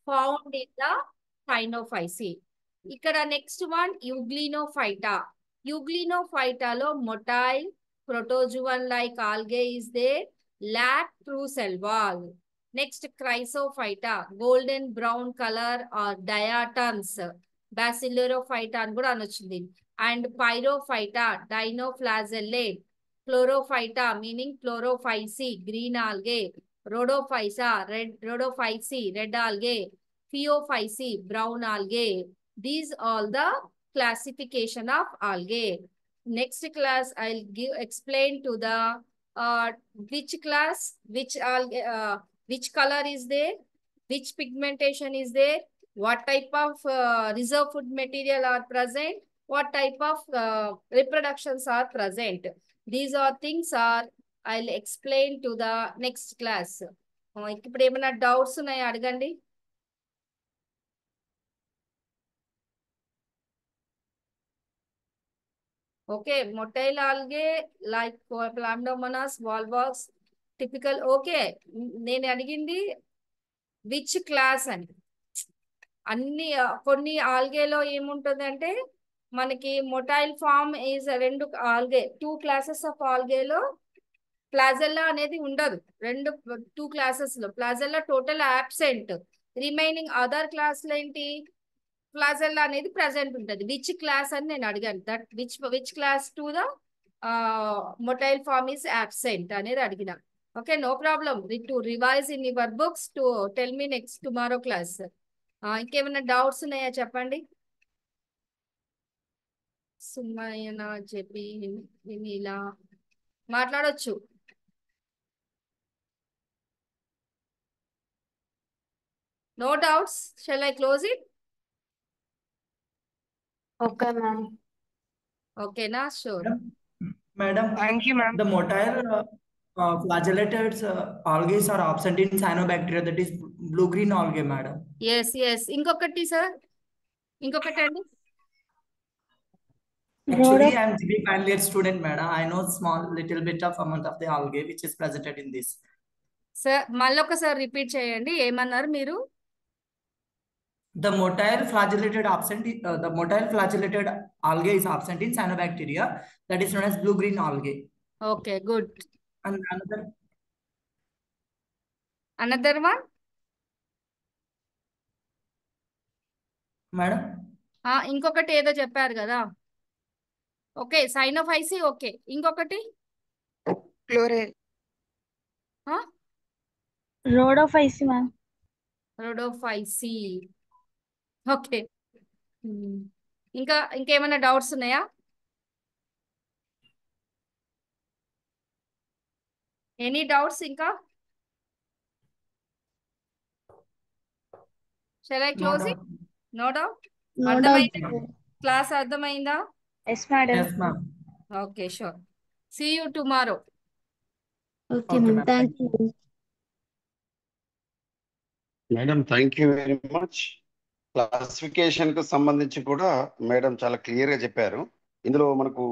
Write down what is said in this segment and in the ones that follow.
Found in the cyanophyceae. ఇక్కడ next one euglenophyta. యుగ్లినోఫైటాలో motile protozoan like algae is there, lack through cell wall. Next chrysophyta, golden brown color or diatoms, basilorophyta అని కూడా అనొచ్చింది. And pyrophyta, dinoflagellate. Chlorophyta meaning chlorophysi, green algae. Rhodophysa, red algae. Pheophysi, brown algae. These all the classification of algae. Next class I'll explain to the which class, which color is there, which pigmentation is there, what type of reserve food material are present, what type of reproductions are present. These are things are I'll explain to the next class. ఇప్పుడు ఏమైనా doubts ఉన్నాయో అడగండి. Okay, motile algae like chlamydomonas, volvox, typical. Okay, నేను అడిగింది which class అని. అన్ని కొన్ని ఆల్గేలో ఏముంటుంది అంటే మనకి మొటైల్ ఫామ్ ఈజ్ రెండు ఆల్గే, 2 క్లాసెస్ ఆఫ్ ఆల్గేలో ప్లాజెల్లా అనేది ఉండదు. టూ క్లాసెస్ లో ప్లాజెల్లా టోటల్ ఆబ్సెంట్. రిమైనింగ్ అదర్ క్లాస్లో ఏంటి, ప్లాజెల్లా అనేది ప్రెసెంట్ ఉంటుంది. విచ్ క్లాస్ అని నేను అడిగాను. That which class to the motile form is absent అనేది అడిగిన. Okay, no problem to revise in your books to tell me next tomorrow class. ఇంకేమైనా డౌట్స్ ఉన్నాయా చెప్పండి. సుమయన చెప్పి ఇలా మాట్లాడొచ్చు. No doubts. Shall I close it? Okay, ma'am. Okay, na sure. Madam, Thank you, ma'am. the motile flagellated algae are absent in cyanobacteria, that is blue-green algae, madam. Yes, yes. ఇంకొకటి sir, ఇంకొకటి అండి. Actually, I am GB final year student, madam. I know small little bit of amount of the algae which is presented in this. Sir మళ్ళీ ఒకసారి repeat చేయండి, ఏమన్నారు మీరు? The motile flagellated algae is absent in cyanobacteria, that is known as blue-green algae. Okay, good. And another one? Madam? ఇంకొకటి ఏదో చెప్పారు కదా. Okay, Cyanophyceae. Okay, ఇంకొకటి Chlorel. Rhodophysi, ma'am. Rhodophyceae. Okay, ఇంకేమైనా డౌట్స్ ఉన్నాయా? ఎనీ డౌట్స్ ఇంకా? Shall I close it? No doubt. అర్థమైందా? Class అర్థమైందా? Yes, madam. Yes, ma'am. Okay, sure. See you tomorrow. Okay, ma'am. Thank you. Madam thank you very much. Classification కు సంబంధించి కూడా madam చాలా clear గా చెప్పారు. ఇందులో మనకు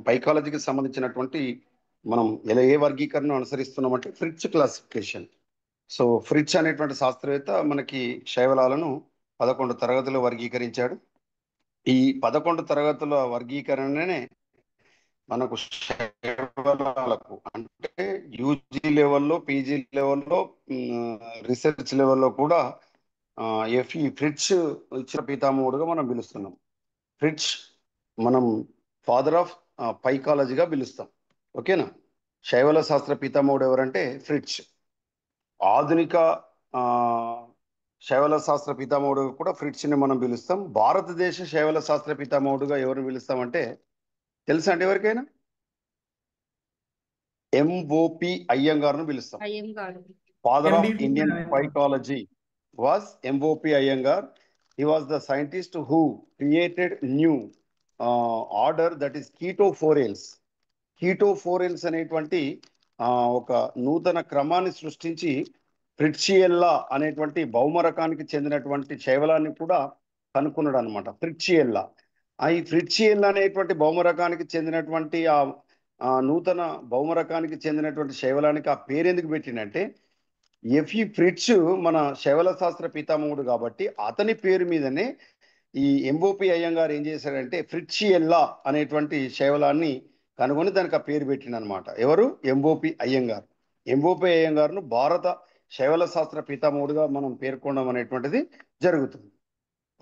పైకాలజీకి సంబంధించినటువంటి మనం ఏ వర్గీకరణ అనుసరిస్తున్నామంటే ఫ్రిచ్ క్లాసిఫికేషన్. సో ఫ్రిచ్ అనేటువంటి శాస్త్రవేత్త మనకి శైవలాలను 11 తరగతులు వర్గీకరించాడు. ఈ 11 తరగతుల వర్గీకరణనే మనకు శైవలాలకు అంటే యూజీ లెవెల్లో, పీజీ లెవెల్లో, రీసెర్చ్ లెవెల్లో కూడా ఈ ఫ్రిచ్ ఇచ్చిన పితామహుడుగా మనం పిలుస్తున్నాం. ఫ్రిచ్ మనం ఫాదర్ ఆఫ్ పైకాలజీగా పిలుస్తాం. ఓకేనా? శైవల శాస్త్ర పితామహుడు ఎవరంటే ఫ్రిచ్. ఆధునిక శైవల శాస్త్ర పితామహుడు కూడా ఫ్రిచ్ని మనం పిలుస్తాం. భారతదేశ శైవల శాస్త్ర పితామహుడుగా ఎవరిని పిలుస్తామంటే తెలుసా అండి ఎవరికైనా? ఎంఓపి అయ్యంగార్ను పిలుస్తాం. Father of Indian phycology was MOP Iyengar. He was the scientist who created new order that is chaetophorales. Chaetophorales అనేటువంటి ఒక నూతన క్రమాన్ని సృష్టించి ఫ్రిట్షియెల్లా అనేటువంటి భౌమ రకానికి చెందినటువంటి శైవలాన్ని కూడా కనుక్కున్నాడు అనమాట. ఫ్రిట్షియెల్లా. ఈ ఫ్రిట్షియెల్లా అనేటువంటి భౌమ రకానికి చెందినటువంటి ఆ నూతన భౌమ రకానికి చెందినటువంటి శైవలానికి ఆ పేరు ఎందుకు పెట్టిందంటే ఎఫ్ఈ ఫ్రిట్జ్ మన శైవల శాస్త్ర పితామహుడు కాబట్టి అతని పేరు మీదనే ఈ ఎంఓపి అయ్యంగారు ఏం చేశాడంటే ఫ్రిట్షియల్లా అనేటువంటి శైవలాన్ని కనుగొని దానికి ఆ పేరు పెట్టిండనమాట. ఎవరు? ఎంఓపి అయ్యంగారు. ఎంఓపి అయ్యంగారును భారత శైవల శాస్త్ర పితామహుడుగా మనం పేర్కొనడం అనేటువంటిది జరుగుతుంది.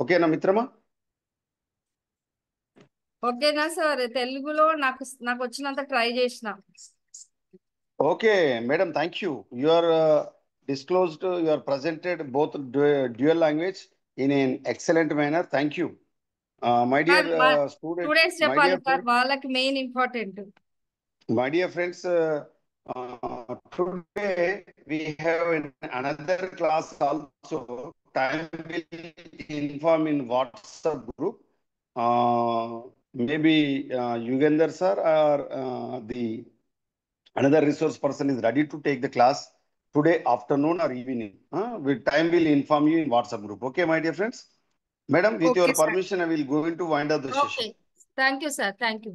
ఓకేనా మిత్రమా? ఓకేనా సార్? తెలుగులో నాకు వచ్చినంత ట్రై చేసిన. Okay, madam, thank you. You are disclosed, you are presented both dual language in an excellent manner. Thank you. My dear students, students చెప్పాలి సార్, వాళ్ళకి main important. My dear friends, today we have another class also. Time will inform in WhatsApp group. Maybe Yugender sir or another resource person is ready to take the class today afternoon or evening. With time will inform you in WhatsApp group. Okay, my dear friends. Madam, with your permission, I will go into wind up the session. Okay. Thank you, sir. Thank you.